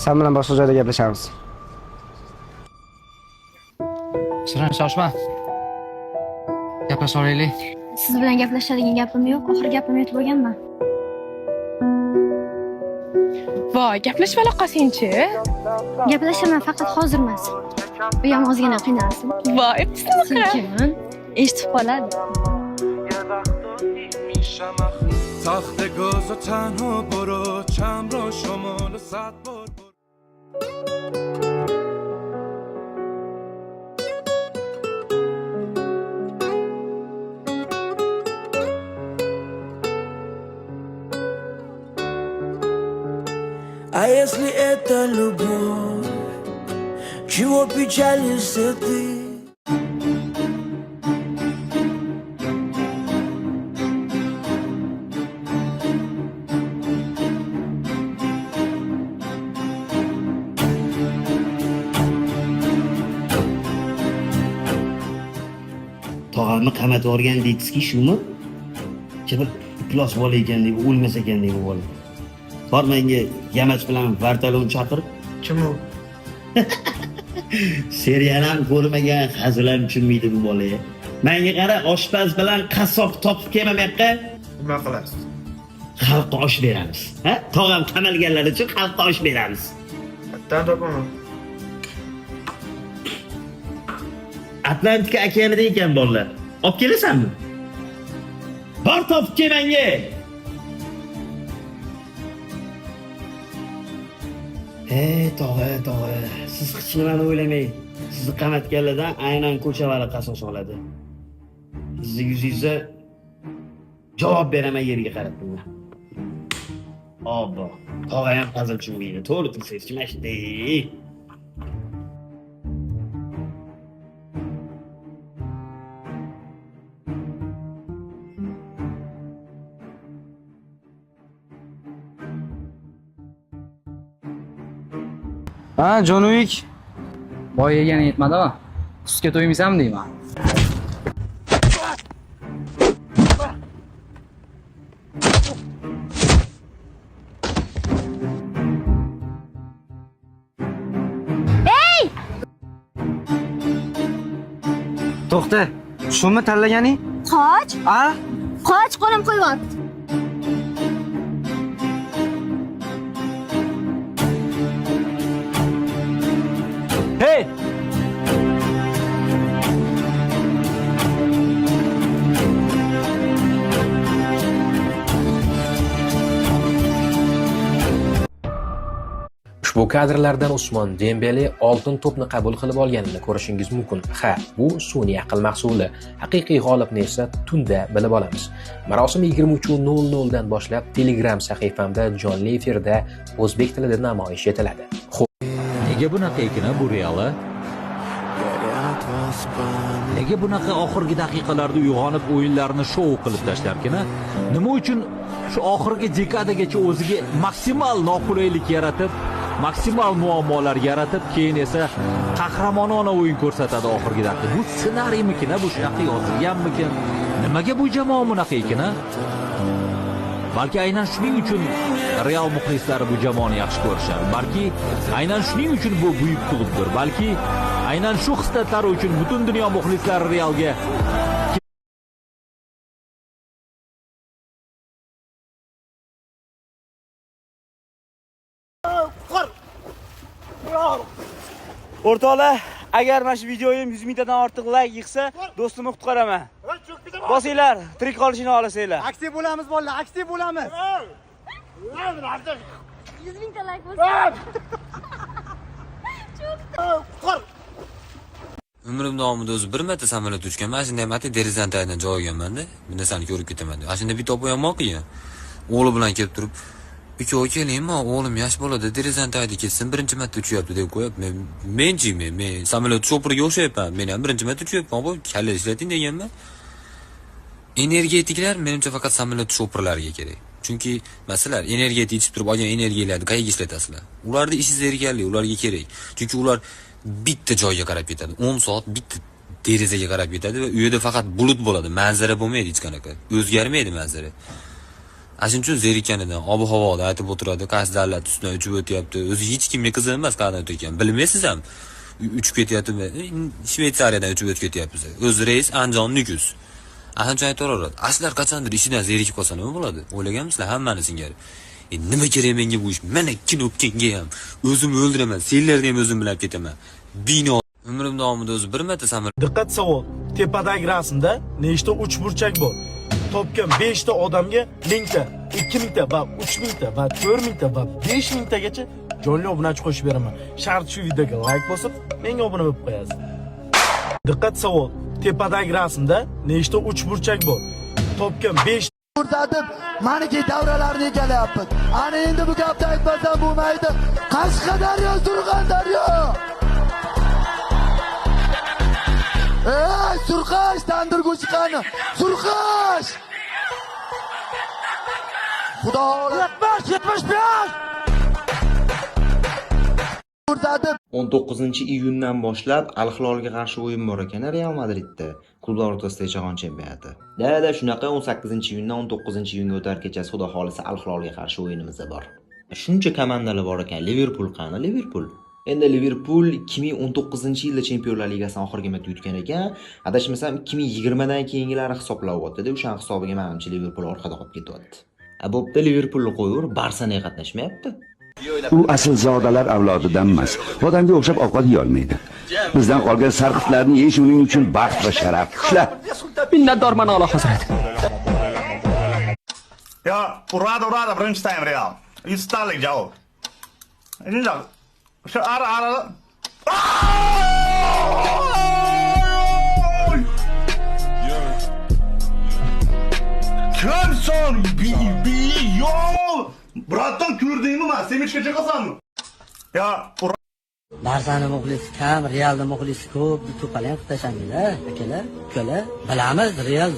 Sen bilan boshqa joyda gaplashamiz. Shirin, shoshma. Gaplashib olaylik. Siz bilan gaplashadigan gapim yo'q. Oxirgi gapimni aytib bo'lganman. Voy, gaplashib aloqasinchi. Gaplashaman, faqat hozir emas. Bu ham ozgina qiynalsin. Voy, pismiqra. Sekin eshitib qoladi. تخت گاز و تنها برو چند را شمال 100 بار А если это любовь, чего печалишься ты? Tog'amni qamatib yuborgan deydizki, shumi? Bir iflos bola ekan deb, o'lmas ekan deb bola. Bor menga yamach bilan vartalon chaqir. Kim u? Seriyani ham ko'rmagan, hazil ham tushunmaydi bu bola. Menga qara, oshpaz bilan qassob topib kelmamoqqa Nima qilasiz? xalqqa osh beramiz. Ha? Tog'am qamalganlar uchun xalqqa osh beramiz. Qayerdan topaman? Atlantika okeanida ekan bolalar. Olib kelasanmi? Bor topib kel menga. Tog'a, siz hech nimani o'ylamang. Sizni qamatganlardan aynan ko'chavari qasos oladi. Sizni yuzingizga javob beraman yerga qarab turma. Obbo, tog'a ham hazil tushunmaydi. To'g'ri tursangiz, kimashdi? Ha, John Wick. Boy yegani yetmadimi? Tuzga to'ymaysanmi deyman. To'xta. Shumi tanlaganing? Qoch, A? qoch, qo'lim qo'yyapti. Hey! Ushbu kadrlardan Usmon Dembele oltin to'pni qabul qilib olganini ko'rishingiz mumkin. Ha, bu sun'iy aql mahsuli. Haqiqiy g'olibni esa tunda bilib olamiz. Marosim 23:00 dan boshlab Telegram sahifamda jonli efirda o'zbek tilida namoyish etiladi. Nega bunaqa ekan bu Real? Nega bunaqa oxirgi daqiqalarda uyg'onib o'yinlarni shou qilib tashlarkan? Nima uchun shu oxirgi dekadagacha o'ziga maksimal noqulaylik yaratib, maksimal muammolar yaratib, keyin esa qahramonona o'yin ko'rsatadi oxirgi daqiqa. Bu ssenariymikin, bu shunaqa yozilganmikin? Nimaga bu jamoa bunaqa ekan? Balki aynan shuning uchun Real muxlislari bu jamoani yaxshi ko'rishadi. Balki aynan shuning uchun bu buyuk klubdir. Balki aynan shu xislatlari uchun butun dunyo muxlislari Realga O'rtoqlar, agar mana shu videoyim 100 mingtadan ortiq like yig'sa, do'stimni qutqaraman. Bosinglar, tirik qolishini xohlasanglar. Aktiv bo'lamiz bolalar, aktiv bo'lamiz. 100 mingta like bo'lsa. Umrim davomida o'zi bir marta samolyot uchgan. Mana shunday marta derazadan tagidan joy olganman-da. Bu narsani ko'rib ketaman deb. Mana shunda bitta o'g'il yo'q. O'g'li bilan kelib turib, "Ikkovi kelingmi, o'g'lim yosh bolada derazadan tagida ketsin, birinchi marta uchyapti" deb qo'yapti. Men samolyot shofiriga o'xshayapman. Men ham birinchi marta uchyapman, bu kalla ishlating deganman. Energetiklar menimcha faqat samolyot shofirlariga kerak. Chunki masalan, energetik ichib turib olgan energiyalarni qayerga ishlatasizlar? Ularning ishi zerikarli, ularga kerak. Chunki ular bitta joyga qarab ketadi. 10 soat bitta derazaga qarab ketadi va u yerda faqat bulut bo'ladi. Manzara bo'lmaydi hech qanaqa. O'zgarmaydi manzara. Shuning uchun zerikkanidan ob-havoda aytib o'tiradi, qaysi davlat ustidan uchib o'tyapti. O'zi hech kimga qiziq emas qanaqa o'tayotgan. Bilmaysiz ham. Uchib ketyaptimi? Shvetsariyadan uchib o'tib ketyapmiz. O'zi reys Andijon Nukus. Ancha aytaveradi. Aslar qachondir ishidan zerikib qolsa nima bo'ladi? O'ylaganmisizlar hammani singari. Nima kerak menga bu ish? Mana kinopkenga ham o'zimni o'ldiraman, senlarga ham o'zim bilan ketaman. Bino umrim davomida o'zi bir marta samolyot. Diqqat savol. Tepadagi rasmda nechta uchburchak bor? Topgan 5 ta odamga 1000 ta, 2000 ta va 3000 ta va 4000 ta va 5000 tagacha jonli obunachi qo'shib beraman. Shart shu videoga like bosib, menga obuna bo'lib qo'yasiz. Diqqat savol. Tepadagi rasmda nechta uchburchak bor? Topgan 5 ko'rsatib, meniki davralarni egalayapmiz. Ana endi bu gapni aytmasam bo'lmaydi. Qashqadaryo, Surxondaryo. Ey, Surxash, tandirg'uchi qani? Surxash! Xudo 75. Ko'rsatib 19-iyundan boshlab Al Hilolga qarshi o'yin bor ekan Real Madridda. Klublar o'rtasidagi jahon chempionati. Da shunaqa 18-iyundan 19-iyunga o'tar kechasi xudo xolisa Al Hilolga qarshi o'yinimiz bor. Shuncha komandalar bor ekan. Liverpool qani? Liverpool. Endi Liverpool 2019-yilda Chempionlar Ligasining oxirgi marta yutgan ekan. Adashmasam 2020 dan keyingilari hisoblab o'tdi-da, o'sha hisobiga menimcha Liverpool orqada qolib ketyapti. Bo'pti, Liverpoolni qo'yaver, Barsa nega qatnashmayapti? U aslzodalar avlodidan emas. Odamga o'xshab ovqat yeyolmaydi. Bizdan qolgan sarqitlarni yeyish uning uchun baxt va sharaf. Shular. Minnatdorman Alloh hazrat. Ja, urada birinchi time Real. 100 talik javob. Injal. Shu ara. Kimson? Yo! Bratdan ko'rdingmi men? Semechgacha qolsanmi? Ya, Barsani muxlisi kam, Realni muxlisi ko'p. To'palab tashandinglar, akalar. Ukalar, bilamiz, Real